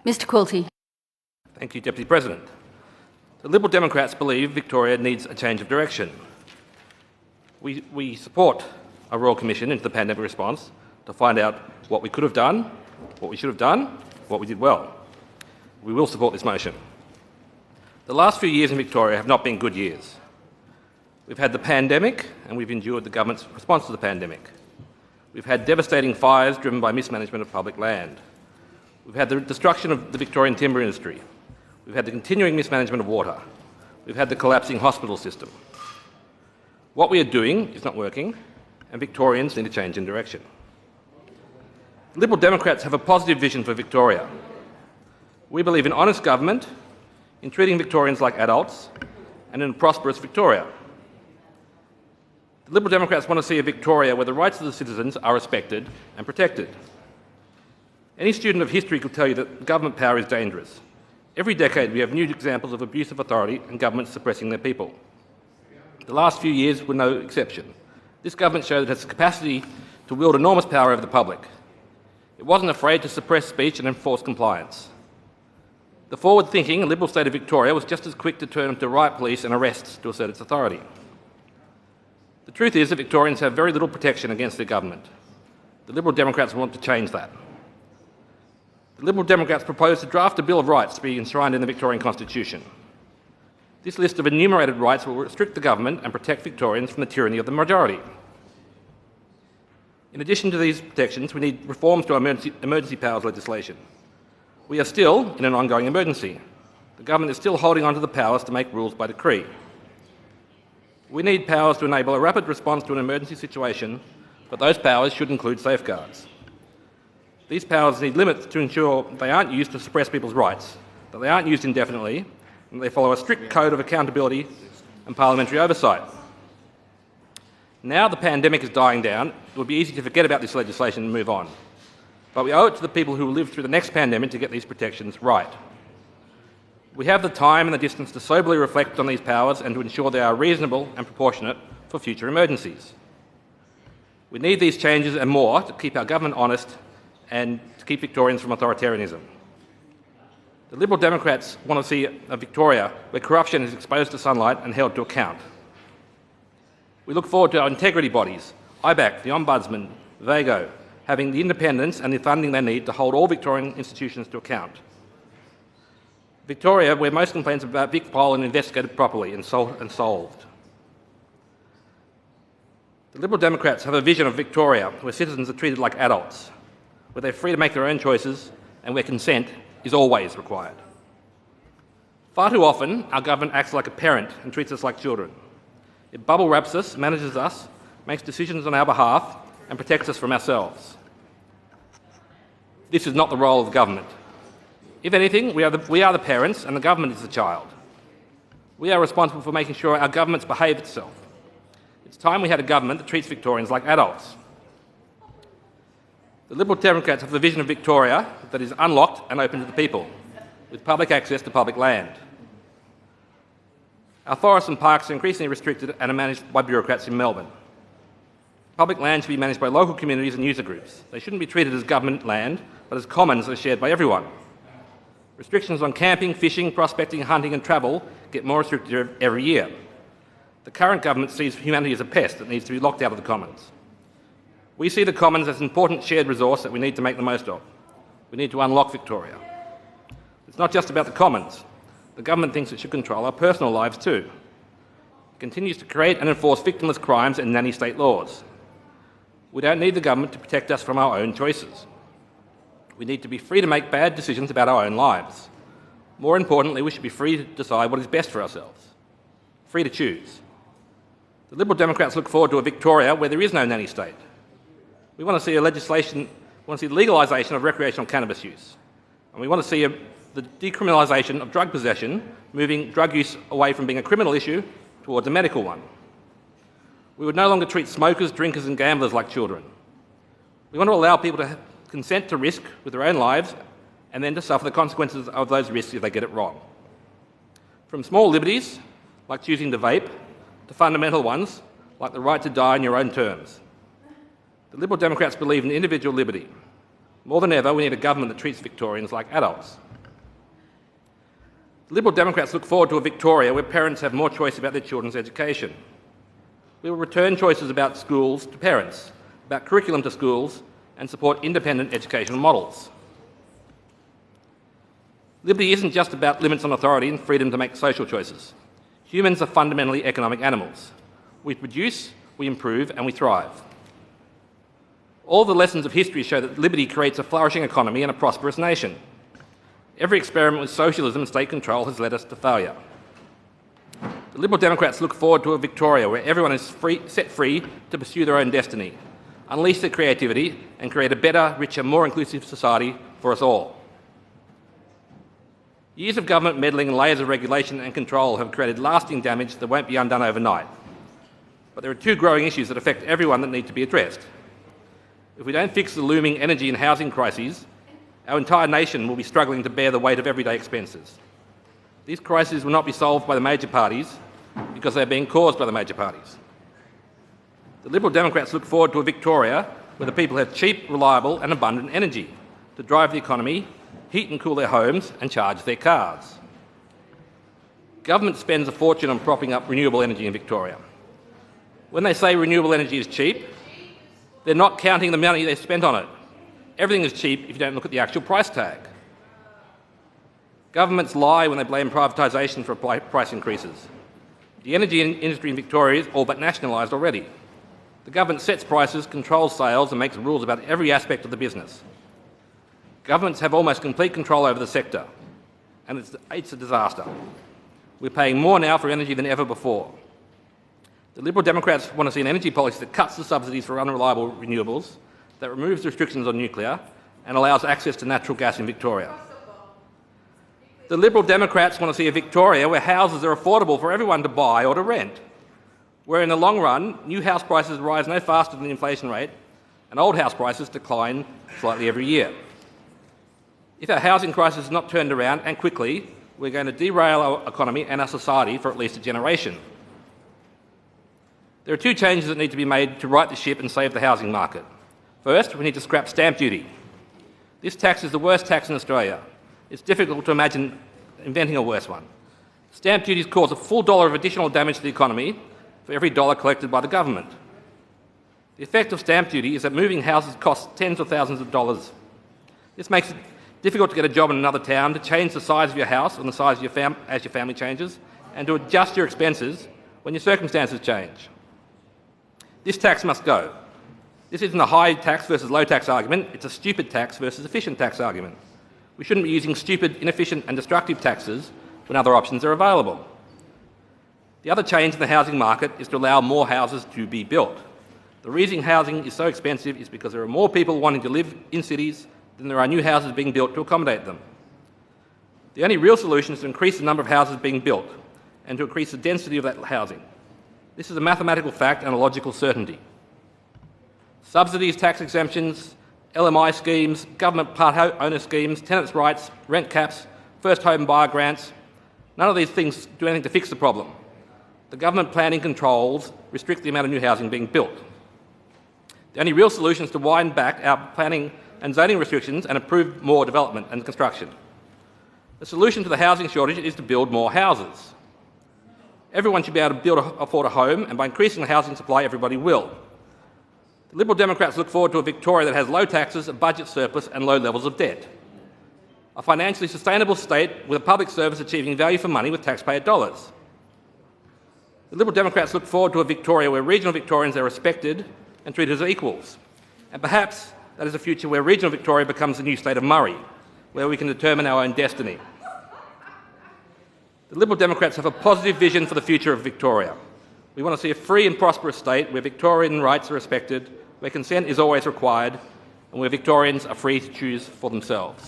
Mr Quilty. Thank you, Deputy President. The Liberal Democrats believe Victoria needs a change of direction. We support a Royal Commission into the pandemic response to find out what we could have done, what we should have done, what we did well. We will support this motion. The last few years in Victoria have not been good years. We've had the pandemic and we've endured the government's response to the pandemic. We've had devastating fires driven by mismanagement of public land. We've had the destruction of the Victorian timber industry. We've had the continuing mismanagement of water. We've had the collapsing hospital system. What we are doing is not working, and Victorians need a change in direction. Liberal Democrats have a positive vision for Victoria. We believe in honest government, in treating Victorians like adults, and in a prosperous Victoria. The Liberal Democrats want to see a Victoria where the rights of the citizens are respected and protected. Any student of history could tell you that government power is dangerous. Every decade we have new examples of abuse of authority and governments suppressing their people. The last few years were no exception. This government showed it has the capacity to wield enormous power over the public. It wasn't afraid to suppress speech and enforce compliance. The forward-thinking and liberal state of Victoria was just as quick to turn to riot police and arrests to assert its authority. The truth is that Victorians have very little protection against their government. The Liberal Democrats want to change that. The Liberal Democrats propose to draft a Bill of Rights to be enshrined in the Victorian Constitution. This list of enumerated rights will restrict the government and protect Victorians from the tyranny of the majority. In addition to these protections, we need reforms to our emergency powers legislation. We are still in an ongoing emergency. The government is still holding on to the powers to make rules by decree. We need powers to enable a rapid response to an emergency situation, but those powers should include safeguards. These powers need limits to ensure they aren't used to suppress people's rights, that they aren't used indefinitely, and they follow a strict code of accountability and parliamentary oversight. Now the pandemic is dying down, it would be easy to forget about this legislation and move on. But we owe it to the people who will live through the next pandemic to get these protections right. We have the time and the distance to soberly reflect on these powers and to ensure they are reasonable and proportionate for future emergencies. We need these changes and more to keep our government honest and to keep Victorians from authoritarianism. The Liberal Democrats want to see a Victoria where corruption is exposed to sunlight and held to account. We look forward to our integrity bodies, IBAC, the Ombudsman, VAGO, having the independence and the funding they need to hold all Victorian institutions to account. Victoria, where most complaints about VicPol are investigated properly and solved. The Liberal Democrats have a vision of Victoria where citizens are treated like adults, where they're free to make their own choices and where consent is always required. Far too often, our government acts like a parent and treats us like children. It bubble wraps us, manages us, makes decisions on our behalf and protects us from ourselves. This is not the role of the government. If anything, we are the parents and the government is the child. We are responsible for making sure our governments behave itself. It's time we had a government that treats Victorians like adults. The Liberal Democrats have a vision of Victoria that is unlocked and open to the people, with public access to public land. Our forests and parks are increasingly restricted and are managed by bureaucrats in Melbourne. Public land should be managed by local communities and user groups. They shouldn't be treated as government land, but as commons that are shared by everyone. Restrictions on camping, fishing, prospecting, hunting and travel get more restrictive every year. The current government sees humanity as a pest that needs to be locked out of the commons. We see the commons as an important shared resource that we need to make the most of. We need to unlock Victoria. It's not just about the commons. The government thinks it should control our personal lives too. It continues to create and enforce victimless crimes and nanny state laws. We don't need the government to protect us from our own choices. We need to be free to make bad decisions about our own lives. More importantly, we should be free to decide what is best for ourselves. Free to choose. The Liberal Democrats look forward to a Victoria where there is no nanny state. We want to see the legalisation of recreational cannabis use. And we want to see the decriminalisation of drug possession, moving drug use away from being a criminal issue towards a medical one. We would no longer treat smokers, drinkers and gamblers like children. We want to allow people to consent to risk with their own lives and then to suffer the consequences of those risks if they get it wrong. From small liberties, like choosing to vape, to fundamental ones, like the right to die on your own terms. The Liberal Democrats believe in individual liberty. More than ever, we need a government that treats Victorians like adults. Liberal Democrats look forward to a Victoria where parents have more choice about their children's education. We will return choices about schools to parents, about curriculum to schools, and support independent educational models. Liberty isn't just about limits on authority and freedom to make social choices. Humans are fundamentally economic animals. We produce, we improve, and we thrive. All the lessons of history show that liberty creates a flourishing economy and a prosperous nation. Every experiment with socialism and state control has led us to failure. The Liberal Democrats look forward to a Victoria where everyone is set free to pursue their own destiny, unleash their creativity, and create a better, richer, more inclusive society for us all. Years of government meddling and layers of regulation and control have created lasting damage that won't be undone overnight. But there are two growing issues that affect everyone that need to be addressed. If we don't fix the looming energy and housing crises, our entire nation will be struggling to bear the weight of everyday expenses. These crises will not be solved by the major parties because they're being caused by the major parties. The Liberal Democrats look forward to a Victoria where the people have cheap, reliable and abundant energy to drive the economy, heat and cool their homes and charge their cars. Government spends a fortune on propping up renewable energy in Victoria. When they say renewable energy is cheap, they're not counting the money they've spent on it. Everything is cheap if you don't look at the actual price tag. Governments lie when they blame privatisation for price increases. The energy industry in Victoria is all but nationalised already. The government sets prices, controls sales and makes rules about every aspect of the business. Governments have almost complete control over the sector, and it's a disaster. We're paying more now for energy than ever before. The Liberal Democrats want to see an energy policy that cuts the subsidies for unreliable renewables, that removes restrictions on nuclear and allows access to natural gas in Victoria. The Liberal Democrats want to see a Victoria where houses are affordable for everyone to buy or to rent, where in the long run new house prices rise no faster than the inflation rate and old house prices decline slightly every year. If our housing crisis is not turned around, and quickly, we're going to derail our economy and our society for at least a generation. There are two changes that need to be made to right the ship and save the housing market. First, we need to scrap stamp duty. This tax is the worst tax in Australia. It's difficult to imagine inventing a worse one. Stamp duties cause a full dollar of additional damage to the economy for every dollar collected by the government. The effect of stamp duty is that moving houses costs tens of thousands of dollars. This makes it difficult to get a job in another town, to change the size of your house and the size of your as your family changes, and to adjust your expenses when your circumstances change. This tax must go. This isn't a high tax versus low tax argument, it's a stupid tax versus efficient tax argument. We shouldn't be using stupid, inefficient and destructive taxes when other options are available. The other change in the housing market is to allow more houses to be built. The reason housing is so expensive is because there are more people wanting to live in cities than there are new houses being built to accommodate them. The only real solution is to increase the number of houses being built and to increase the density of that housing. This is a mathematical fact and a logical certainty. Subsidies, tax exemptions, LMI schemes, government part owner schemes, tenants' rights, rent caps, first home buyer grants, none of these things do anything to fix the problem. The government planning controls restrict the amount of new housing being built. The only real solution is to wind back our planning and zoning restrictions and approve more development and construction. The solution to the housing shortage is to build more houses. Everyone should be able to afford a home, and by increasing the housing supply, everybody will. The Liberal Democrats look forward to a Victoria that has low taxes, a budget surplus and low levels of debt. A financially sustainable state with a public service achieving value for money with taxpayer dollars. The Liberal Democrats look forward to a Victoria where regional Victorians are respected and treated as equals. And perhaps that is a future where regional Victoria becomes the new state of Murray, where we can determine our own destiny. The Liberal Democrats have a positive vision for the future of Victoria. We want to see a free and prosperous state where Victorian rights are respected, where consent is always required, and where Victorians are free to choose for themselves.